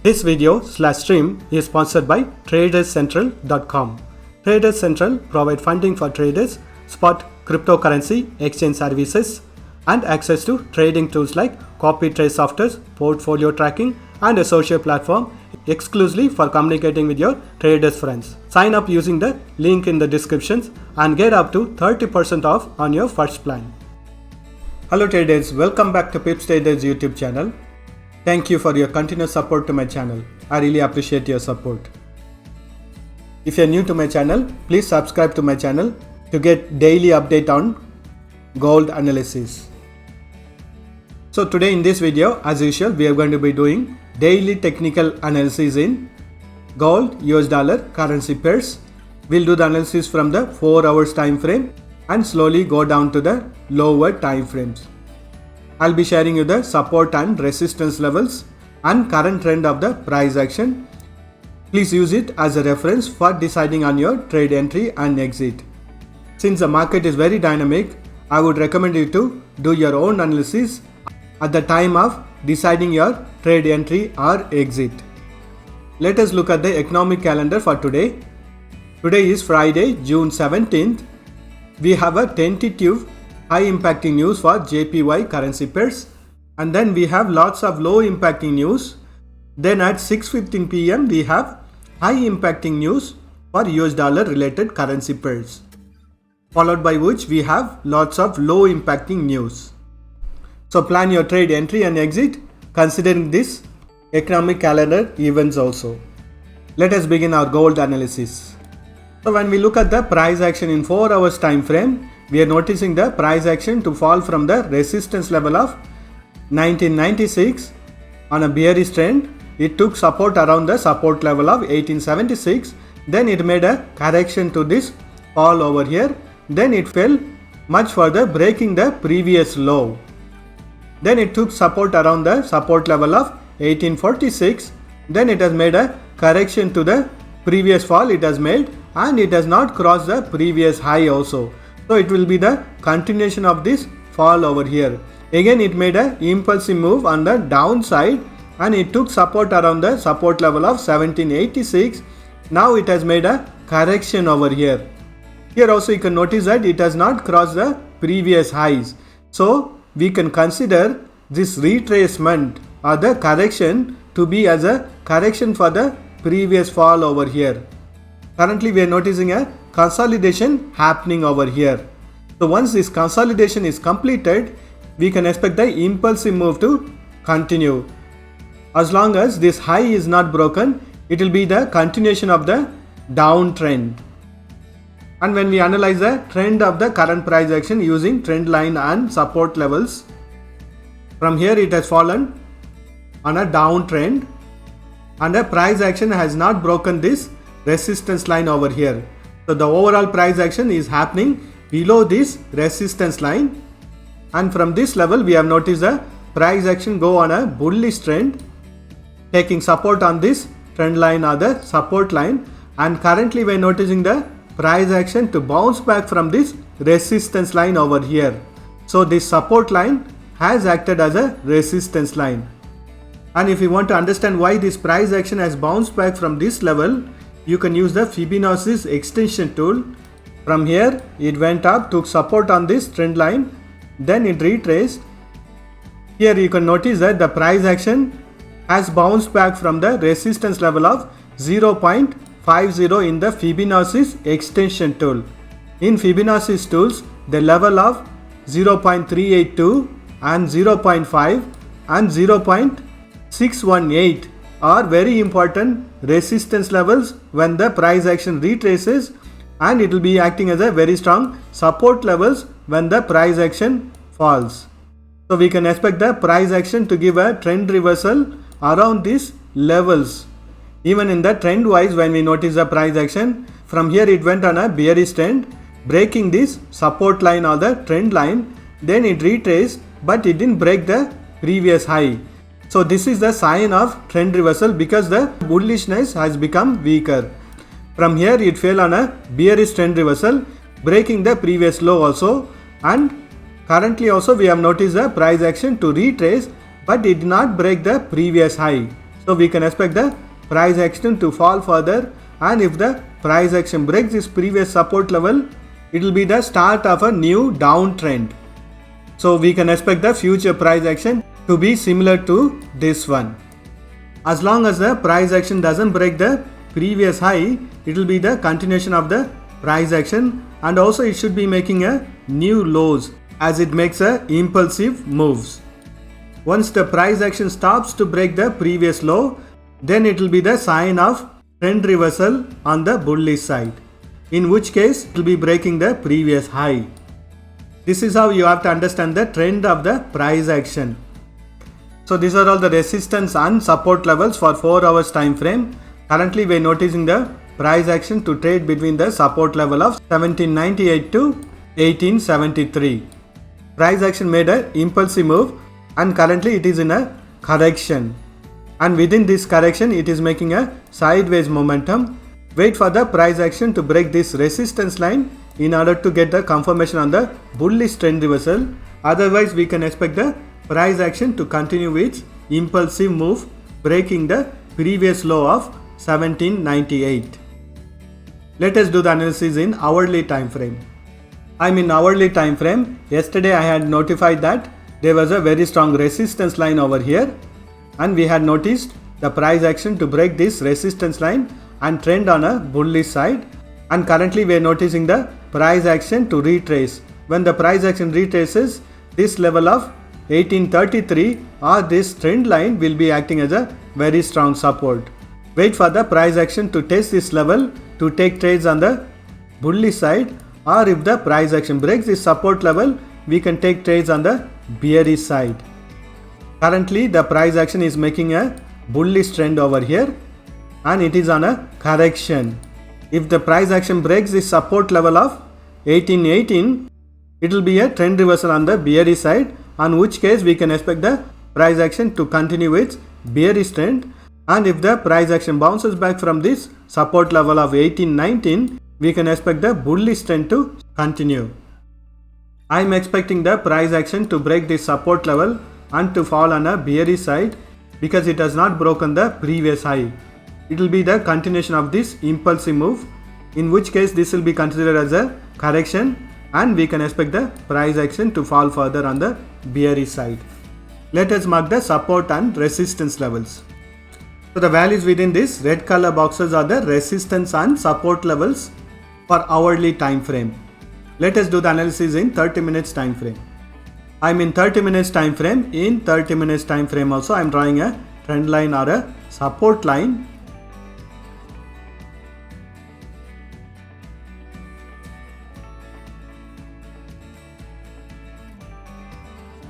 This video/stream is sponsored by TradersCentral.com. Traders Central provide funding for traders, spot cryptocurrency exchange services, and access to trading tools like copy trade software, portfolio tracking, and a social platform exclusively for communicating with your traders friends. Sign up using the link in the descriptions and get up to 30% off on your first plan. Hello traders, welcome back to Pips Traders YouTube channel. Thank you for your continuous support to my channel. I really appreciate your support. If you are new to my channel, please subscribe to my channel to get daily update on gold analysis. So today in this video, as usual, we are going to be doing daily technical analysis in gold, US dollar, currency pairs. We'll do the analysis from the 4 hours time frame and slowly go down to the lower time frames. I'll be sharing you the support and resistance levels and current trend of the price action. Please use it as a reference for deciding on your trade entry and exit. Since the market is very dynamic, I would recommend you to do your own analysis at the time of deciding your trade entry or exit. Let us look at the economic calendar for today. Today is Friday, June 17th. We have a tentative high impacting news for JPY currency pairs, and then we have lots of low impacting news. Then at 6:15 PM we have high impacting news for US dollar related currency pairs, followed by which we have lots of low impacting news. So plan your trade entry and exit considering this economic calendar events also. Let us begin our gold analysis. So when we look at the price action in 4 hours time frame, we are noticing the price action to fall from the resistance level of 1996 on a bearish trend. It took support around the support level of 1876. Then it made a correction to this fall over here. Then it fell much further, breaking the previous low. Then it took support around the support level of 1846. Then it has made a correction to the previous fall it has made, and it has not crossed the previous high also. So it will be the continuation of this fall over here. Again it made a impulsive move on the downside and it took support around the support level of 1786. Now it has made a correction over here. Here also you can notice that it has not crossed the previous highs. So we can consider this retracement or the correction to be as a correction for the previous fall over here. Currently we are noticing a consolidation happening over here. So once this consolidation is completed, we can expect the impulsive move to continue. As long as this high is not broken, it will be the continuation of the downtrend. And when we analyze the trend of the current price action using trend line and support levels, from here it has fallen on a downtrend and the price action has not broken this resistance line over here. So the overall price action is happening below this resistance line, and from this level we have noticed the price action go on a bullish trend, taking support on this trend line or the support line, and currently we are noticing the price action to bounce back from this resistance line over here. So this support line has acted as a resistance line. And if you want to understand why this price action has bounced back from this level, you can use the Fibonacci extension tool. From here it went up, took support on this trend line, then it retraced. Here you can notice that the price action has bounced back from the resistance level of 0.50 in the Fibonacci extension tool. In Fibonacci tools, the level of 0.382 and 0.5 and 0.618 are very important resistance levels when the price action retraces, and it will be acting as a very strong support levels when the price action falls. So we can expect the price action to give a trend reversal around these levels. Even in the trend wise, when we notice the price action, from here it went on a bearish trend, breaking this support line or the trend line, then it retraced but it didn't break the previous high. So this is the sign of trend reversal because the bullishness has become weaker. From here it fell on a bearish trend reversal, breaking the previous low also, and currently also we have noticed the price action to retrace but it did not break the previous high. So we can expect the price action to fall further, and if the price action breaks this previous support level, it will be the start of a new downtrend. So we can expect the future price action to be similar to this one. As long as the price action doesn't break the previous high, it will be the continuation of the price action, and also it should be making a new lows as it makes a impulsive moves. Once the price action stops to break the previous low, then it will be the sign of trend reversal on the bullish side, in which case it will be breaking the previous high. This is how you have to understand the trend of the price action. So these are all the resistance and support levels for 4 hours time frame. Currently we are noticing the price action to trade between the support level of 1798 to 1873. Price action made an impulsive move, and currently it is in a correction, and within this correction it is making a sideways momentum. Wait for the price action to break this resistance line in order to get the confirmation on the bullish trend reversal. Otherwise we can expect the price action to continue its impulsive move, breaking the previous low of 1798. Let us do the analysis in hourly time frame. In hourly time frame, yesterday I had notified that there was a very strong resistance line over here, and we had noticed the price action to break this resistance line and trend on a bullish side, and currently we are noticing the price action to retrace. When the price action retraces, this level of 1833 or this trend line will be acting as a very strong support. Wait for the price action to test this level to take trades on the bullish side, or if the price action breaks this support level, we can take trades on the bearish side. Currently the price action is making a bullish trend over here, and it is on a correction. If the price action breaks this support level of 1818, it will be a trend reversal on the bearish side, on which case we can expect the price action to continue its bearish trend. And if the price action bounces back from this support level of 1819, we can expect the bullish trend to continue. I am expecting the price action to break this support level and to fall on a bearish side, because it has not broken the previous high. It will be the continuation of this impulsive move, in which case this will be considered as a correction, and we can expect the price action to fall further on the bearish side. Let us mark the support and resistance levels. So the values within this red color boxes are the resistance and support levels for hourly time frame. Let us do the analysis in 30 minutes time frame. I am in 30 minutes time frame. In 30 minutes time frame also I am drawing a trend line or a support line.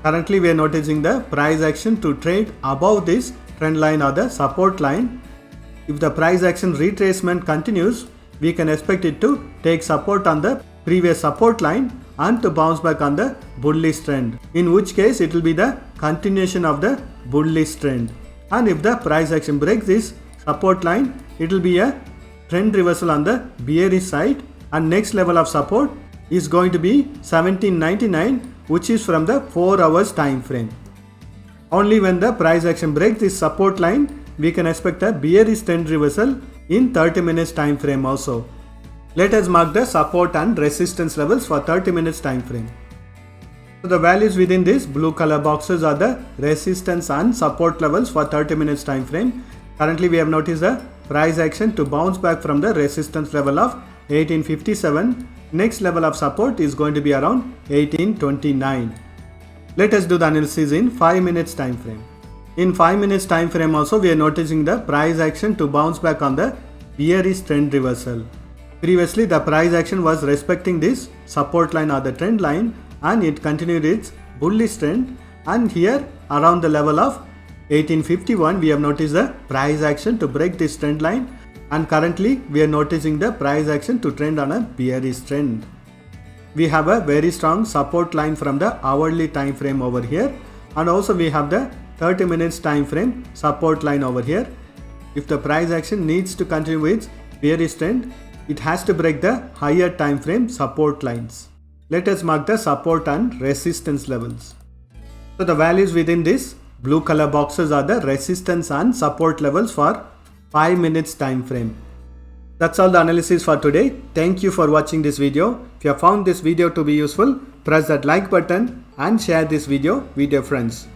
Currently we are noticing the price action to trade above this trend line or the support line. If the price action retracement continues, we can expect it to take support on the previous support line and to bounce back on the bullish trend, in which case it will be the continuation of the bullish trend. And if the price action breaks this support line, it will be a trend reversal on the bearish side, and next level of support is going to be 1799, which is from the 4 hours time frame. Only when the price action breaks this support line, we can expect a bearish trend reversal in 30 minutes time frame also. Let us mark the support and resistance levels for 30 minutes time frame. So the values within this blue color boxes are the resistance and support levels for 30 minutes time frame. Currently we have noticed the price action to bounce back from the resistance level of 1857. Next level of support is going to be around 1829. Let us do the analysis in 5 minutes time frame. In 5 minutes time frame also we are noticing the price action to bounce back on the bearish trend reversal. Previously the price action was respecting this support line or the trend line, and it continued its bullish trend, and here around the level of 1851 we have noticed the price action to break this trend line, and currently we are noticing the price action to trend on a bearish trend. We have a very strong support line from the hourly time frame over here, and also we have the 30 minutes time frame support line over here. If the price action needs to continue its bearish trend, it has to break the higher time frame support lines. Let us mark the support and resistance levels. So the values within this Blue color boxes are the resistance and support levels for 5 minutes time frame. That's all the analysis for today. Thank you for watching this video. If you have found this video to be useful, press that like button and share this video with your friends.